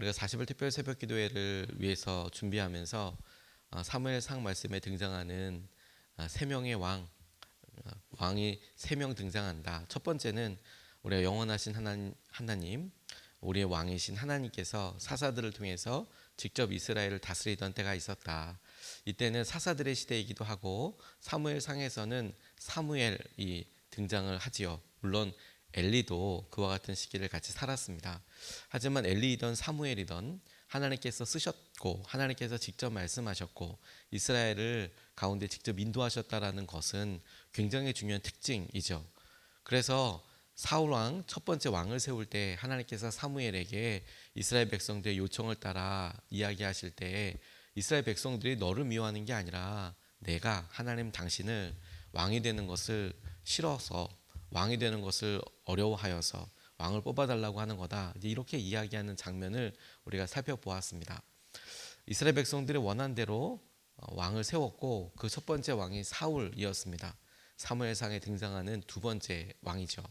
우리가 40일 특별 새벽 기도회를 위해서 준비하면서 사무엘상 말씀에 등장하는 세 명의 왕이 세 명 등장한다. 첫 번째는 우리가 영원하신 하나님, 우리의 왕이신 하나님께서 사사들을 통해서 직접 이스라엘을 다스리던 때가 있었다. 이때는 사사들의 시대이기도 하고 사무엘상에서는 사무엘이 등장을 하지요. 물론 엘리도 그와 같은 시기를 같이 살았습니다. 하지만 엘리이던 사무엘이던 하나님께서 쓰셨고 하나님께서 직접 말씀하셨고 이스라엘을 가운데 직접 인도하셨다라는 것은 굉장히 중요한 특징이죠. 그래서 사울 왕 첫 번째 왕을 세울 때 하나님께서 사무엘에게 이스라엘 백성들의 요청을 따라 이야기하실 때 이스라엘 백성들이 너를 미워하는 게 아니라 내가 하나님 당신을 왕이 되는 것을 싫어서 왕이 되는 것을 어려워하여서 왕을 뽑아달라고 하는 거다. 이렇게 이야기하는 장면을 우리가 살펴보았습니다. 이스라엘 백성들이 원한 대로 왕을 세웠고 그 첫 번째 왕이 사울이었습니다. 사무엘상에 등장하는 두 번째 왕이죠.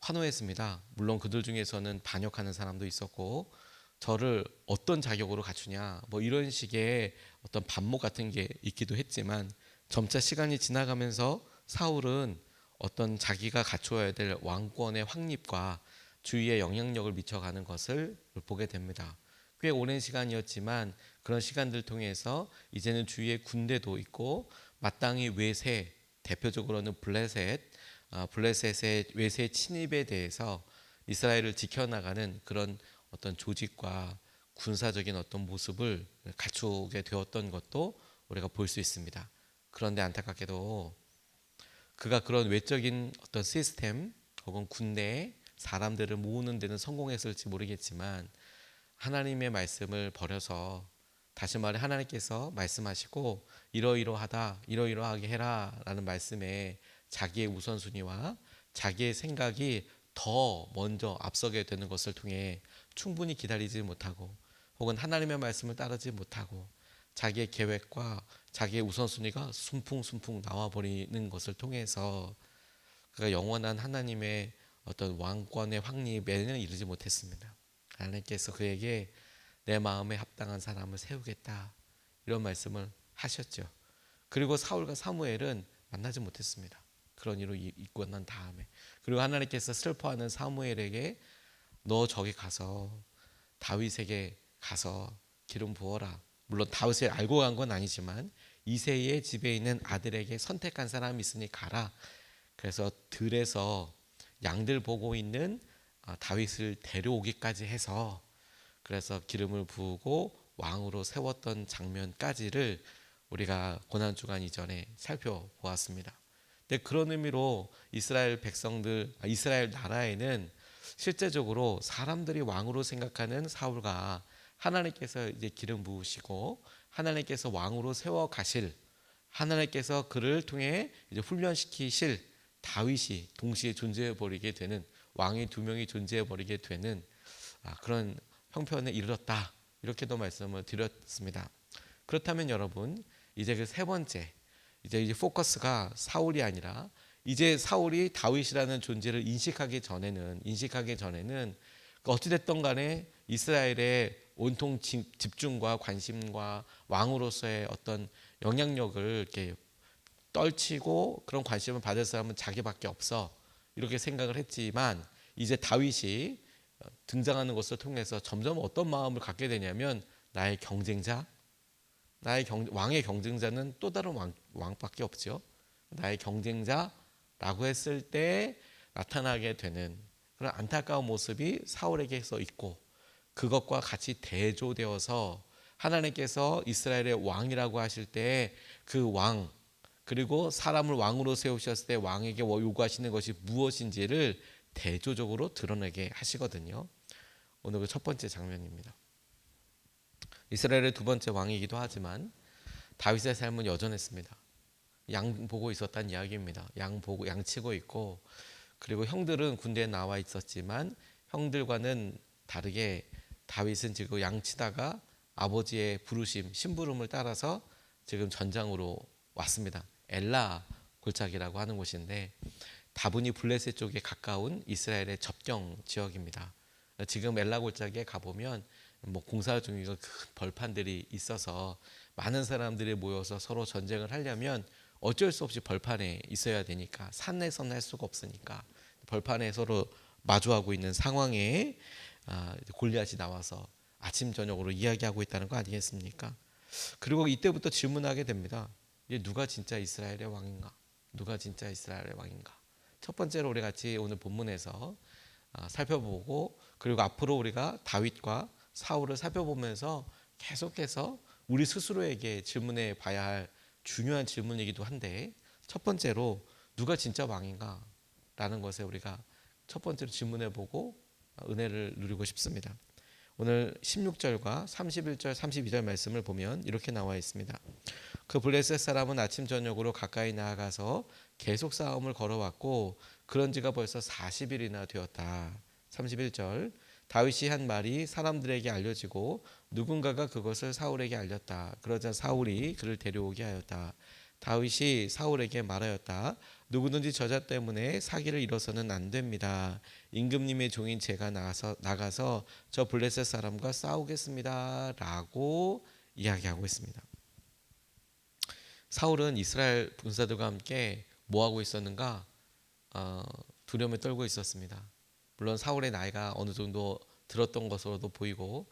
환호했습니다. 물론 그들 중에서는 반역하는 사람도 있었고 저를 어떤 자격으로 갖추냐 뭐 이런 식의 어떤 반목 같은 게 있기도 했지만 점차 시간이 지나가면서 사울은 어떤 자기가 갖추어야 될 왕권의 확립과 주위에 영향력을 미쳐가는 것을 보게 됩니다. 꽤 오랜 시간이었지만 그런 시간들 통해서 이제는 주위에 군대도 있고 마땅히 외세, 대표적으로는 블레셋의 외세 침입에 대해서 이스라엘을 지켜나가는 그런 어떤 조직과 군사적인 어떤 모습을 갖추게 되었던 것도 우리가 볼 수 있습니다. 그런데 안타깝게도 그가 그런 외적인 어떤 시스템 혹은 군대에 사람들을 모으는 데는 성공했을지 모르겠지만 하나님의 말씀을 버려서 다시 말해 하나님께서 말씀하시고 이러이러하게 해라 라는 말씀에 자기의 우선순위와 자기의 생각이 더 먼저 앞서게 되는 것을 통해 충분히 기다리지 못하고 혹은 하나님의 말씀을 따르지 못하고 자기의 계획과 자기의 우선순위가 순풍순풍 나와버리는 것을 통해서 그가 영원한 하나님의 어떤 왕권의 확립에는 이르지 못했습니다. 하나님께서 그에게 내 마음에 합당한 사람을 세우겠다 이런 말씀을 하셨죠. 그리고 사울과 사무엘은 만나지 못했습니다. 그런 일로 있고 난 다음에 그리고 하나님께서 슬퍼하는 사무엘에게 너 저기 가서 다윗에게 가서 기름 부어라. 물론 다윗을 알고 간 건 아니지만 이새의 집에 있는 아들에게 선택한 사람이 있으니 가라. 그래서 들에서 양들 보고 있는 다윗을 데려오기까지 해서 그래서 기름을 부으고 왕으로 세웠던 장면까지를 우리가 고난주간 이전에 살펴보았습니다. 근데 그런 의미로 이스라엘 나라에는 실제적으로 사람들이 왕으로 생각하는 사울과 하나님께서 이제 기름 부으시고 하나님께서 왕으로 세워 가실 하나님께서 그를 통해 이제 훈련시키실 다윗이 동시에 존재해 버리게 되는 왕이 두 명이 존재해 버리게 되는 그런 형편에 이르렀다. 이렇게도 말씀을 드렸습니다. 그렇다면 여러분 이제 그 세 번째 이제 포커스가 사울이 아니라 이제 사울이 다윗이라는 존재를 인식하기 전에는 어찌됐든 간에 이스라엘의 온통 집중과 관심과 왕으로서의 어떤 영향력을 이렇게 떨치고 그런 관심을 받을 사람은 자기밖에 없어 이렇게 생각을 했지만 이제 다윗이 등장하는 것을 통해서 점점 어떤 마음을 갖게 되냐면 나의 경쟁자, 왕의 경쟁자는 또 다른 왕밖에 없죠. 나의 경쟁자라고 했을 때 나타나게 되는 그런 안타까운 모습이 사울에게서 있고 그것과 같이 대조되어서 하나님께서 이스라엘의 왕이라고 하실 때 그 왕 그리고 사람을 왕으로 세우셨을 때 왕에게 요구하시는 것이 무엇인지를 대조적으로 드러내게 하시거든요. 오늘 그 첫 번째 장면입니다. 이스라엘의 두 번째 왕이기도 하지만 다윗의 삶은 여전했습니다. 양 보고 있었다는 이야기입니다. 양 치고 있고 그리고 형들은 군대에 나와 있었지만 형들과는 다르게 다윗은 지금 양 치다가 아버지의 부르심, 심부름을 따라서 지금 전장으로 왔습니다. 엘라 골짜기라고 하는 곳인데 다분히 블레셋 쪽에 가까운 이스라엘의 접경 지역입니다. 지금 엘라 골짜기에 가보면 뭐 공사 중이고 큰 벌판들이 있어서 많은 사람들이 모여서 서로 전쟁을 하려면 어쩔 수 없이 벌판에 있어야 되니까 산에서는 할 수가 없으니까 벌판에 서로 마주하고 있는 상황에 골리앗이 나와서 아침 저녁으로 이야기하고 있다는 거 아니겠습니까? 그리고 이때부터 질문하게 됩니다. 이게 누가 진짜 이스라엘의 왕인가? 누가 진짜 이스라엘의 왕인가? 첫 번째로 우리 같이 오늘 본문에서 살펴보고, 그리고 앞으로 우리가 다윗과 사울을 살펴보면서 계속해서 우리 스스로에게 질문해 봐야 할 중요한 질문이기도 한데, 첫 번째로 누가 진짜 왕인가? 라는 것에 우리가 첫 번째로 질문해 보고 은혜를 누리고 싶습니다. 오늘 16절과 31절, 32절 말씀을 보면 이렇게 나와 있습니다. 그 블레셋 사람은 아침 저녁으로 가까이 나아가서 계속 싸움을 걸어왔고 그런 지가 벌써 40일이나 되었다. 31절, 다윗이 한 말이 사람들에게 알려지고 누군가가 그것을 사울에게 알렸다. 그러자 사울이 그를 데려오게 하였다. 다윗이 사울에게 말하였다. 누구든지 저자 때문에 사기를 이뤄서는 안 됩니다. 임금님의 종인 제가 나가서 저 블레셋 사람과 싸우겠습니다. 라고 이야기하고 있습니다. 사울은 이스라엘 군사들과 함께 뭐하고 있었는가? 두려움에 떨고 있었습니다. 물론 사울의 나이가 어느 정도 들었던 것으로도 보이고,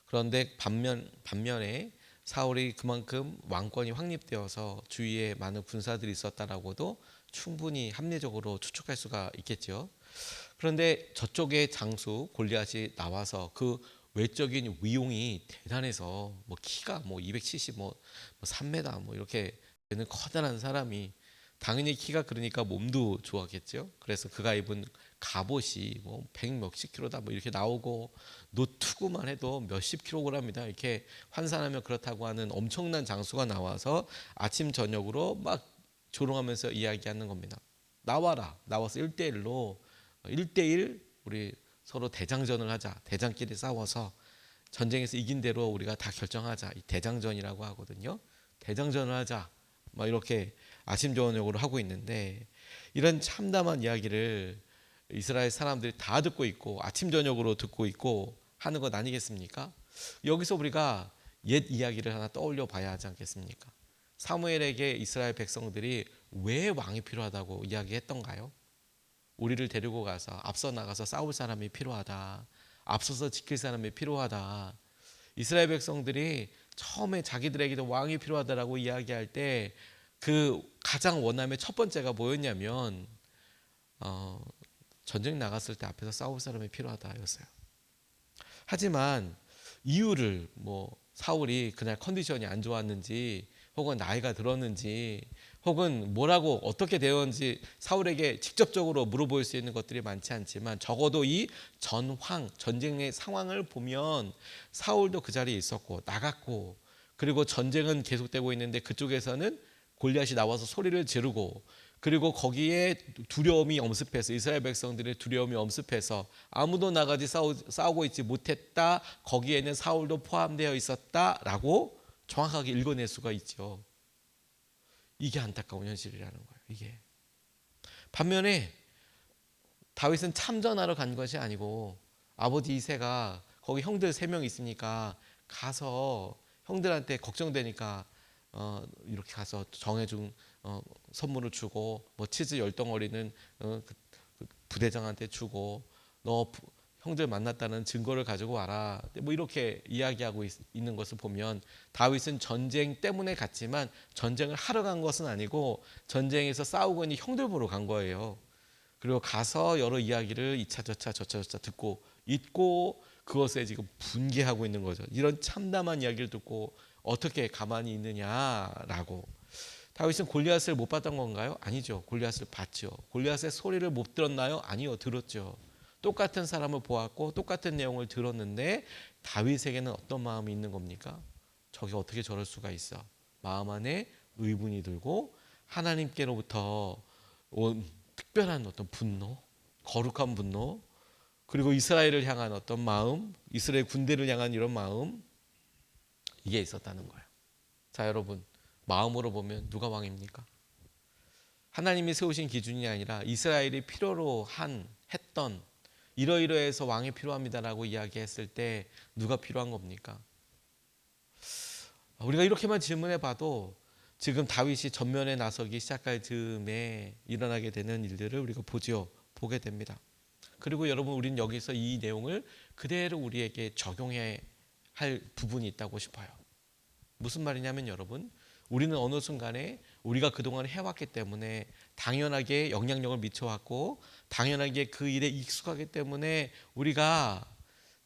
그런데 반면에 사울이 그만큼 왕권이 확립되어서 주위에 많은 군사들이 있었다라고도 충분히 합리적으로 추측할 수가 있겠죠. 그런데 저쪽의 장수 골리앗이 나와서 그 외적인 위용이 대단해서 뭐 키가 뭐 270, 뭐 3m 뭐 이렇게 되는 커다란 사람이, 당연히 키가 그러니까 몸도 좋았겠죠. 그래서 그가 입은 갑옷이 뭐 100 몇십 킬로다 뭐 이렇게 나오고, 노트구만 해도 몇십 킬로그램이다 이렇게 환산하면 그렇다고 하는 엄청난 장수가 나와서 아침 저녁으로 막 조롱하면서 이야기하는 겁니다. 나와라. 나와서 1대1로 1대1 우리 서로 대장전을 하자. 대장끼리 싸워서 전쟁에서 이긴 대로 우리가 다 결정하자. 이 대장전이라고 하거든요. 대장전을 하자. 막 이렇게 아침 저녁으로 하고 있는데, 이런 참담한 이야기를 이스라엘 사람들이 다 듣고 있고 아침 저녁으로 듣고 있고 하는 것 아니겠습니까? 여기서 우리가 옛 이야기를 하나 떠올려 봐야 하지 않겠습니까? 사무엘에게 이스라엘 백성들이 왜 왕이 필요하다고 이야기했던가요? 우리를 데리고 가서 앞서 나가서 싸울 사람이 필요하다. 앞서서 지킬 사람이 필요하다. 이스라엘 백성들이 처음에 자기들에게도 왕이 필요하다라고 이야기할 때 그 가장 원함의 첫 번째가 뭐였냐면 전쟁 나갔을 때 앞에서 싸울 사람이 필요하다였어요. 하지만 이유를 뭐 사울이 그날 컨디션이 안 좋았는지 혹은 나이가 들었는지 혹은 뭐라고 어떻게 되었는지 사울에게 직접적으로 물어볼 수 있는 것들이 많지 않지만, 적어도 이 전쟁의 상황을 보면 사울도 그 자리에 있었고 나갔고, 그리고 전쟁은 계속되고 있는데 그쪽에서는 골리앗이 나와서 소리를 지르고, 그리고 거기에 두려움이 엄습해서 이스라엘 백성들의 두려움이 엄습해서 아무도 나가지 싸우고 있지 못했다. 거기에는 사울도 포함되어 있었다라고 정확하게 읽어낼 수가 있죠. 이게 안타까운 현실이라는 거예요. 이게 반면에 다윗은 참전하러 간 것이 아니고 아버지 이새가 거기 형들 3명 있으니까 가서 형들한테 걱정되니까 이렇게 가서 정해준 선물을 주고, 뭐 치즈 10덩어리는 그 부대장한테 주고, 너 형들 만났다는 증거를 가지고 와라. 뭐 이렇게 이야기하고 있는 것을 보면 다윗은 전쟁 때문에 갔지만 전쟁을 하러 간 것은 아니고 전쟁에서 싸우고 있는 형들 보러 간 거예요. 그리고 가서 여러 이야기를 이차 저차 듣고 있고 그것에 지금 분개하고 있는 거죠. 이런 참담한 이야기를 듣고 어떻게 가만히 있느냐라고. 다윗은 골리앗을 못 봤던 건가요? 아니죠. 골리앗을 봤죠. 골리앗의 소리를 못 들었나요? 아니요. 들었죠. 똑같은 사람을 보았고 똑같은 내용을 들었는데 다윗에게는 어떤 마음이 있는 겁니까? 저게 어떻게 저럴 수가 있어? 마음 안에 의문이 들고 하나님께로부터 온 특별한 어떤 분노, 거룩한 분노, 그리고 이스라엘을 향한 어떤 마음, 이스라엘 군대를 향한 이런 마음, 이게 있었다는 거예요. 자, 여러분, 마음으로 보면 누가 왕입니까? 하나님이 세우신 기준이 아니라 이스라엘이 필요로 했던 이러이러해서 왕이 필요합니다라고 이야기했을 때 누가 필요한 겁니까? 우리가 이렇게만 질문해 봐도 지금 다윗이 전면에 나서기 시작할 즈음에 일어나게 되는 일들을 우리가 보게 됩니다. 그리고 여러분, 우리는 여기서 이 내용을 그대로 우리에게 적용해야 할 부분이 있다고 싶어요. 무슨 말이냐면 여러분, 우리는 어느 순간에 우리가 그동안 해왔기 때문에 당연하게 영향력을 미쳐왔고 당연하게 그 일에 익숙하기 때문에 우리가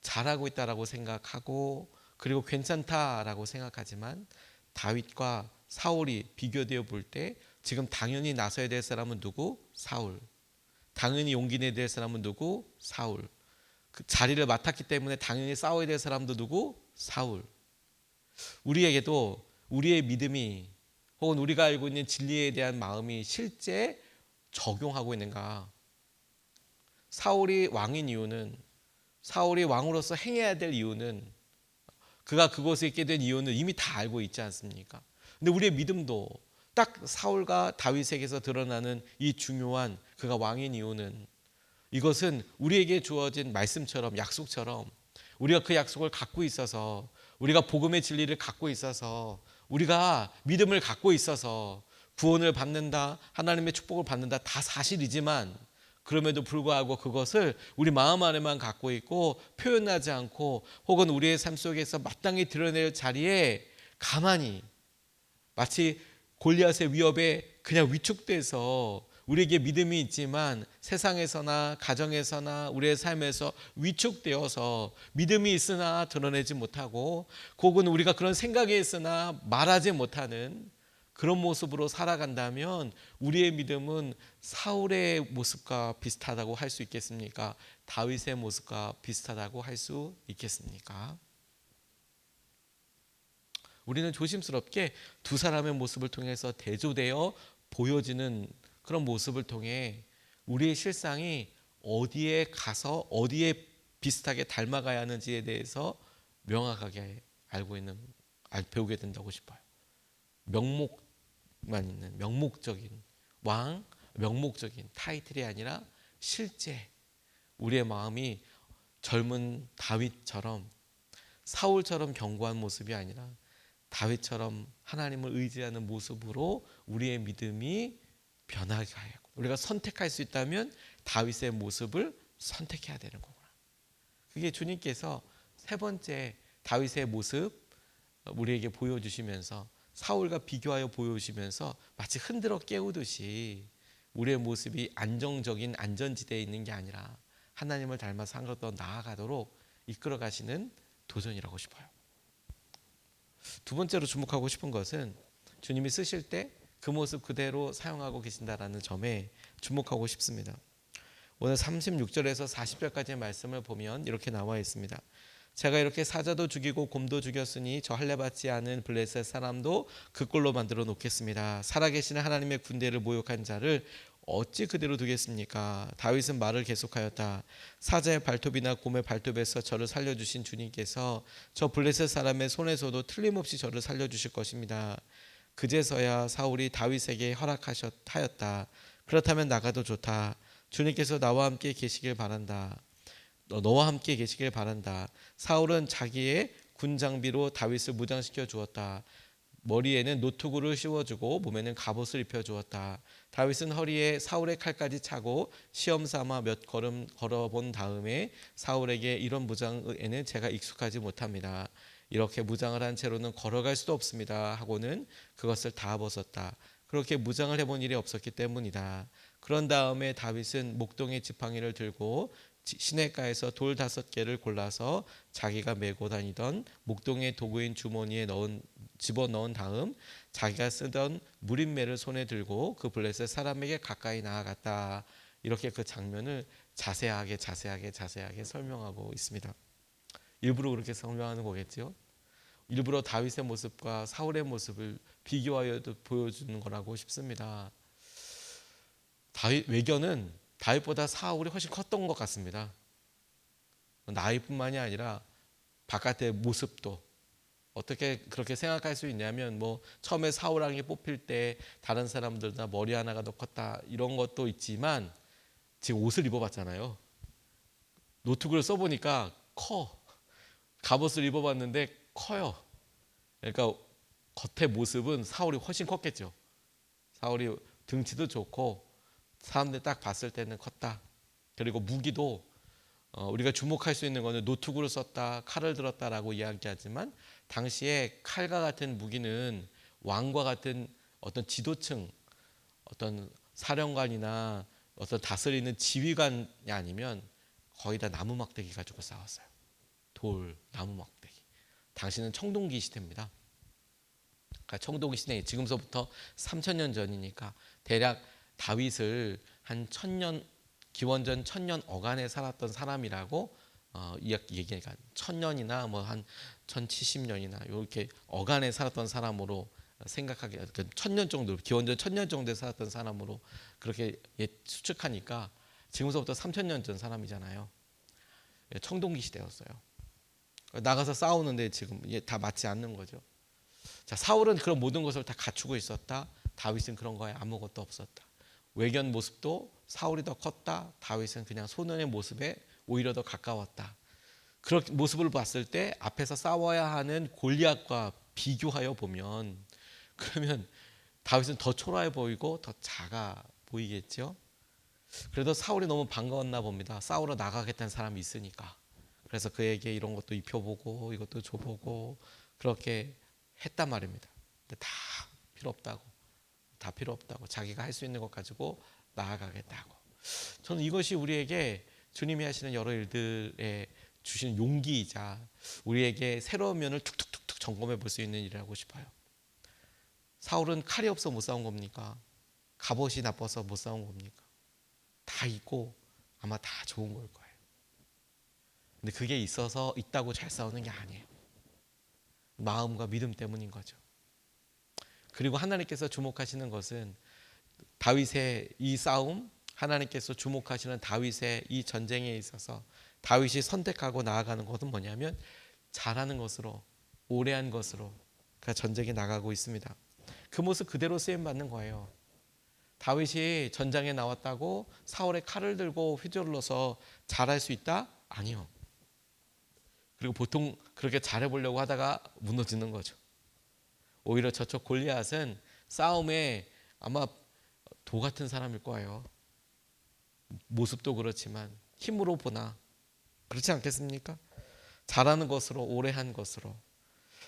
잘하고 있다라고 생각하고 그리고 괜찮다라고 생각하지만, 다윗과 사울이 비교되어 볼 때 지금 당연히 나서야 될 사람은 누구? 사울. 당연히 용기 내야 될 사람은 누구? 사울. 그 자리를 맡았기 때문에 당연히 싸워야 될 사람도 누구? 사울. 우리에게도 우리의 믿음이 혹은 우리가 알고 있는 진리에 대한 마음이 실제 적용하고 있는가? 사울이 왕인 이유는, 사울이 왕으로서 행해야 될 이유는, 그가 그곳에 있게 된 이유는 이미 다 알고 있지 않습니까? 근데 우리의 믿음도 딱 사울과 다윗에게서 드러나는 이 중요한 그가 왕인 이유는, 이것은 우리에게 주어진 말씀처럼, 약속처럼 우리가 그 약속을 갖고 있어서, 우리가 복음의 진리를 갖고 있어서, 우리가 믿음을 갖고 있어서 구원을 받는다, 하나님의 축복을 받는다, 다 사실이지만 그럼에도 불구하고 그것을 우리 마음 안에만 갖고 있고 표현하지 않고 혹은 우리의 삶 속에서 마땅히 드러낼 자리에 가만히 마치 골리앗의 위협에 그냥 위축돼서, 우리에게 믿음이 있지만 세상에서나 가정에서나 우리의 삶에서 위축되어서 믿음이 있으나 드러내지 못하고 혹은 우리가 그런 생각이 있으나 말하지 못하는 그런 모습으로 살아간다면 우리의 믿음은 사울의 모습과 비슷하다고 할 수 있겠습니까? 다윗의 모습과 비슷하다고 할 수 있겠습니까? 우리는 조심스럽게 두 사람의 모습을 통해서 대조되어 보여지는 그런 모습을 통해 우리의 실상이 어디에 가서 어디에 비슷하게 닮아가야 하는지에 대해서 명확하게 배우게 된다고 싶어요. 명목만 있는 명목적인 왕, 명목적인 타이틀이 아니라 실제 우리의 마음이 젊은 다윗처럼, 사울처럼 견고한 모습이 아니라 다윗처럼 하나님을 의지하는 모습으로 우리의 믿음이 변하게 하고, 우리가 선택할 수 있다면 다윗의 모습을 선택해야 되는 거구나. 그게 주님께서 세 번째 다윗의 모습 우리에게 보여주시면서, 사울과 비교하여 보여주시면서 마치 흔들어 깨우듯이 우리의 모습이 안정적인 안전지대에 있는 게 아니라 하나님을 닮아서 한 것 더 나아가도록 이끌어 가시는 도전이라고 싶어요. 두 번째로 주목하고 싶은 것은 주님이 쓰실 때 그 모습 그대로 사용하고 계신다라는 점에 주목하고 싶습니다. 오늘 36절에서 40절까지의 말씀을 보면 이렇게 나와 있습니다. 제가 이렇게 사자도 죽이고 곰도 죽였으니 저 할례 받지 않은 블레셋 사람도 그 꼴로 만들어 놓겠습니다. 살아계시는 하나님의 군대를 모욕한 자를 어찌 그대로 두겠습니까? 다윗은 말을 계속하였다. 사자의 발톱이나 곰의 발톱에서 저를 살려주신 주님께서 저 블레셋 사람의 손에서도 틀림없이 저를 살려주실 것입니다. 그제서야 사울이 다윗에게 허락하였다. 그렇다면 나가도 좋다. 주님께서 나와 함께 계시길 바란다. 너와 함께 계시길 바란다. 사울은 자기의 군 장비로 다윗을 무장시켜 주었다. 머리에는 노트구를 씌워주고 몸에는 갑옷을 입혀주었다. 다윗은 허리에 사울의 칼까지 차고 시험 삼아 몇 걸음 걸어본 다음에 사울에게 이런 무장에는 제가 익숙하지 못합니다. 이렇게 무장을 한 채로는 걸어갈 수도 없습니다 하고는 그것을 다 벗었다. 그렇게 무장을 해본 일이 없었기 때문이다. 그런 다음에 다윗은 목동의 지팡이를 들고 시냇가에서 돌 5개를 골라서 자기가 메고 다니던 목동의 도구인 주머니에 집어넣은 다음 자기가 쓰던 무림매를 손에 들고 그 블레셋 사람에게 가까이 나아갔다. 이렇게 그 장면을 자세하게 설명하고 있습니다. 일부러 그렇게 설명하는 거겠죠. 일부러 다윗의 모습과 사울의 모습을 비교하여 보여주는 거라고 싶습니다. 다윗 외견은 다윗보다 사울이 훨씬 컸던 것 같습니다. 나이뿐만이 아니라 바깥의 모습도. 어떻게 그렇게 생각할 수 있냐면, 처음에 사울 왕이 뽑힐 때 다른 사람들보다 머리 하나가 더 컸다 이런 것도 있지만 지금 옷을 입어봤잖아요. 노트북을 써보니까 커. 갑옷을 입어봤는데 커요. 그러니까 겉의 모습은 사울이 훨씬 컸겠죠. 사울이 등치도 좋고 사람들 딱 봤을 때는 컸다. 그리고 무기도 우리가 주목할 수 있는 거는 노트북을 썼다, 칼을 들었다라고 이야기하지만 당시에 칼과 같은 무기는 왕과 같은 어떤 지도층, 어떤 사령관이나 어떤 다스리는 지휘관이 아니면 거의 다 나무 막대기 가지고 싸웠어요. 돌, 나무 막대기. 당시는 청동기 시대입니다. 그러니까 청동기 시대, 지금서부터 3000년 전이니까 대략 다윗을 한 1000년, 기원전 1000년 어간에 살았던 사람이라고 얘기가 1000년이나 뭐 한 1070년이나 이렇게 어간에 살았던 사람으로 생각하게, 1000년 정도, 기원전 1000년 정도에 살았던 사람으로 그렇게 수측하니까 지금서부터 3000년 전 사람이잖아요. 청동기 시대였어요. 나가서 싸우는데 지금 다 맞지 않는 거죠. 자, 사울은 그런 모든 것을 다 갖추고 있었다. 다윗은 그런 거에 아무것도 없었다. 외견 모습도 사울이 더 컸다. 다윗은 그냥 소년의 모습에 오히려 더 가까웠다. 그런 모습을 봤을 때 앞에서 싸워야 하는 골리앗과 비교하여 보면, 그러면 다윗은 더 초라해 보이고 더 작아 보이겠죠. 그래도 사울이 너무 반가웠나 봅니다. 싸우러 나가겠다는 사람이 있으니까. 그래서 그에게 이런 것도 입혀보고 이것도 줘보고 그렇게 했단 말입니다. 근데 다 필요 없다고 자기가 할 수 있는 것 가지고 나아가겠다고. 저는 이것이 우리에게 주님이 하시는 여러 일들에 주시는 용기이자 우리에게 새로운 면을 툭툭툭툭 점검해 볼 수 있는 일이라고 싶어요. 사울은 칼이 없어 못 싸운 겁니까? 갑옷이 나빠서 못 싸운 겁니까? 다 있고 아마 다 좋은 걸 거예요. 근데 그게 있다고 잘 싸우는 게 아니에요. 마음과 믿음 때문인 거죠. 그리고 하나님께서 주목하시는 것은 다윗의 이 싸움, 하나님께서 주목하시는 다윗의 이 전쟁에 있어서 다윗이 선택하고 나아가는 것은 뭐냐면 잘하는 것으로, 오래 한 것으로 그 전쟁에 나가고 있습니다. 그 모습 그대로 쓰임받는 거예요. 다윗이 전장에 나왔다고 사울의 칼을 들고 휘둘러서 잘할 수 있다? 아니요. 그리고 보통 그렇게 잘해보려고 하다가 무너지는 거죠. 오히려 저쪽 골리앗은 싸움에 아마 도 같은 사람일 거예요. 모습도 그렇지만 힘으로 보나 그렇지 않겠습니까? 잘하는 것으로, 오래 한 것으로.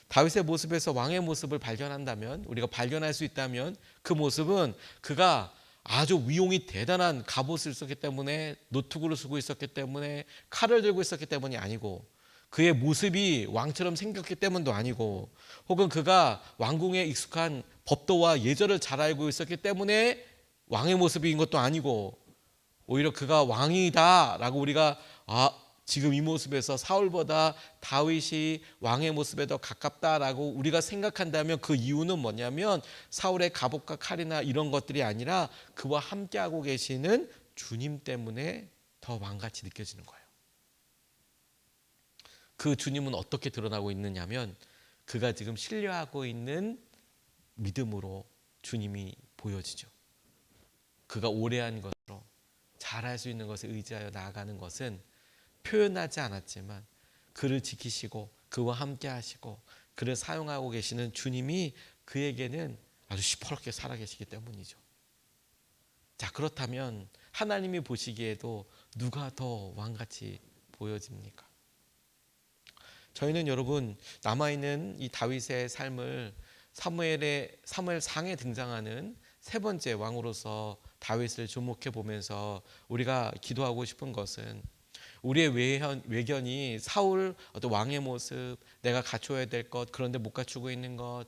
다윗의 모습에서 왕의 모습을 발견한다면, 우리가 발견할 수 있다면 그 모습은 그가 아주 위용이 대단한 갑옷을 썼기 때문에, 노트구를 쓰고 있었기 때문에, 칼을 들고 있었기 때문이 아니고, 그의 모습이 왕처럼 생겼기 때문도 아니고, 혹은 그가 왕궁에 익숙한 법도와 예절을 잘 알고 있었기 때문에 왕의 모습인 것도 아니고, 오히려 그가 왕이다라고 우리가 지금 이 모습에서 사울보다 다윗이 왕의 모습에 더 가깝다라고 우리가 생각한다면 그 이유는 뭐냐면 사울의 갑옷과 칼이나 이런 것들이 아니라 그와 함께하고 계시는 주님 때문에 더 왕같이 느껴지는 거예요. 그 주님은 어떻게 드러나고 있느냐면 그가 지금 신뢰하고 있는 믿음으로 주님이 보여지죠. 그가 오래 한 것으로 잘할 수 있는 것을 의지하여 나아가는 것은 표현하지 않았지만 그를 지키시고 그와 함께 하시고 그를 사용하고 계시는 주님이 그에게는 아주 시퍼렇게 살아계시기 때문이죠. 자, 그렇다면 하나님이 보시기에도 누가 더 왕같이 보여집니까? 저희는 여러분 남아있는 이 다윗의 삶을 사무엘상에 등장하는 세 번째 왕으로서 다윗을 주목해 보면서 우리가 기도하고 싶은 것은 우리의 외견이 사울 어떤 왕의 모습, 내가 갖춰야 될 것, 그런데 못 갖추고 있는 것,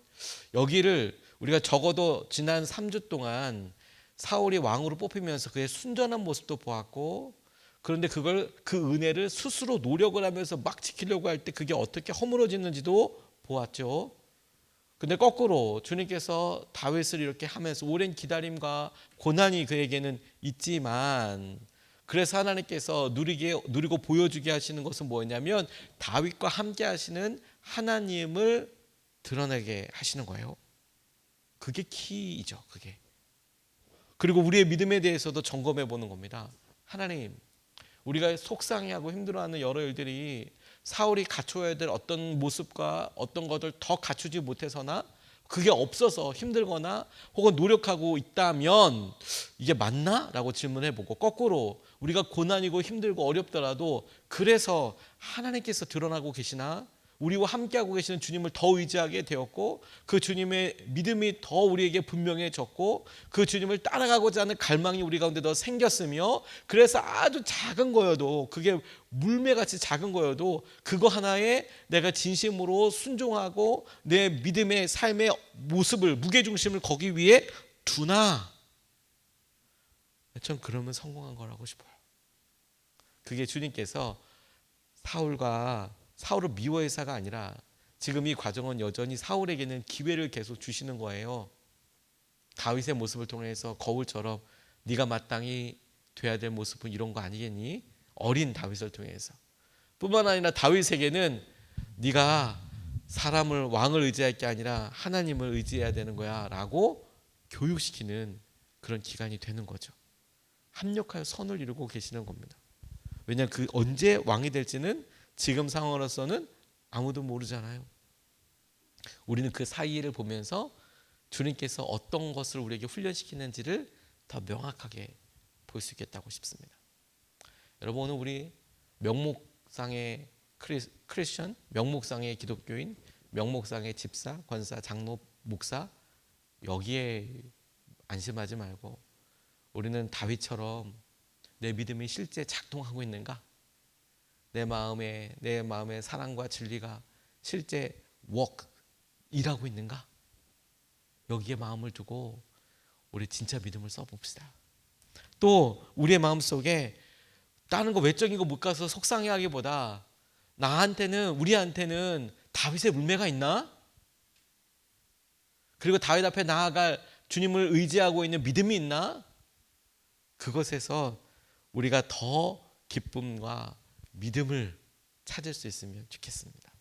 여기를 우리가 적어도 지난 3주 동안 사울이 왕으로 뽑히면서 그의 순전한 모습도 보았고, 그런데 그 은혜를 스스로 노력을 하면서 막 지키려고 할 때 그게 어떻게 허물어지는지도 보았죠. 근데 거꾸로 주님께서 다윗을 이렇게 하면서 오랜 기다림과 고난이 그에게는 있지만, 그래서 하나님께서 누리고 보여주게 하시는 것은 뭐냐면 다윗과 함께 하시는 하나님을 드러내게 하시는 거예요. 그게 키이죠. 그게. 그리고 우리의 믿음에 대해서도 점검해 보는 겁니다. 하나님, 우리가 속상해하고 힘들어하는 여러 일들이 사울이 갖춰야 될 어떤 모습과 어떤 것을 더 갖추지 못해서나 그게 없어서 힘들거나 혹은 노력하고 있다면 이게 맞나? 라고 질문해보고, 거꾸로 우리가 고난이고 힘들고 어렵더라도 그래서 하나님께서 드러나고 계시나? 우리와 함께하고 계시는 주님을 더 의지하게 되었고, 그 주님의 믿음이 더 우리에게 분명해졌고, 그 주님을 따라가고자 하는 갈망이 우리 가운데 더 생겼으며, 그래서 아주 작은 거여도, 그게 물매같이 작은 거여도 그거 하나에 내가 진심으로 순종하고 내 믿음의 삶의 모습을, 무게중심을 거기 위에 두나? 전 그러면 성공한 거라고 싶어요. 그게 주님께서 사울을 미워해서가 아니라 지금 이 과정은 여전히 사울에게는 기회를 계속 주시는 거예요. 다윗의 모습을 통해서 거울처럼 네가 마땅히 돼야 될 모습은 이런 거 아니겠니? 어린 다윗을 통해서. 뿐만 아니라 다윗에게는 네가 사람을, 왕을 의지할 게 아니라 하나님을 의지해야 되는 거야 라고 교육시키는 그런 기간이 되는 거죠. 합력하여 선을 이루고 계시는 겁니다. 왜냐하면 그 언제 왕이 될지는 지금 상황으로서는 아무도 모르잖아요. 우리는 그 사이를 보면서 주님께서 어떤 것을 우리에게 훈련시키는지를 더 명확하게 볼 수 있겠다고 싶습니다. 여러분, 오늘 우리 명목상의 크리스천, 명목상의 기독교인, 명목상의 집사, 권사, 장로, 목사, 여기에 안심하지 말고 우리는 다윗처럼 내 믿음이 실제 작동하고 있는가? 내 마음의 사랑과 진리가 실제 일하고 있는가? 여기에 마음을 두고 우리 진짜 믿음을 써봅시다. 또 우리의 마음속에 다른 거 외적인 거 못 가서 속상해하기보다 우리한테는 다윗의 물매가 있나? 그리고 다윗 앞에 나아갈 주님을 의지하고 있는 믿음이 있나? 그것에서 우리가 더 기쁨과 믿음을 찾을 수 있으면 좋겠습니다.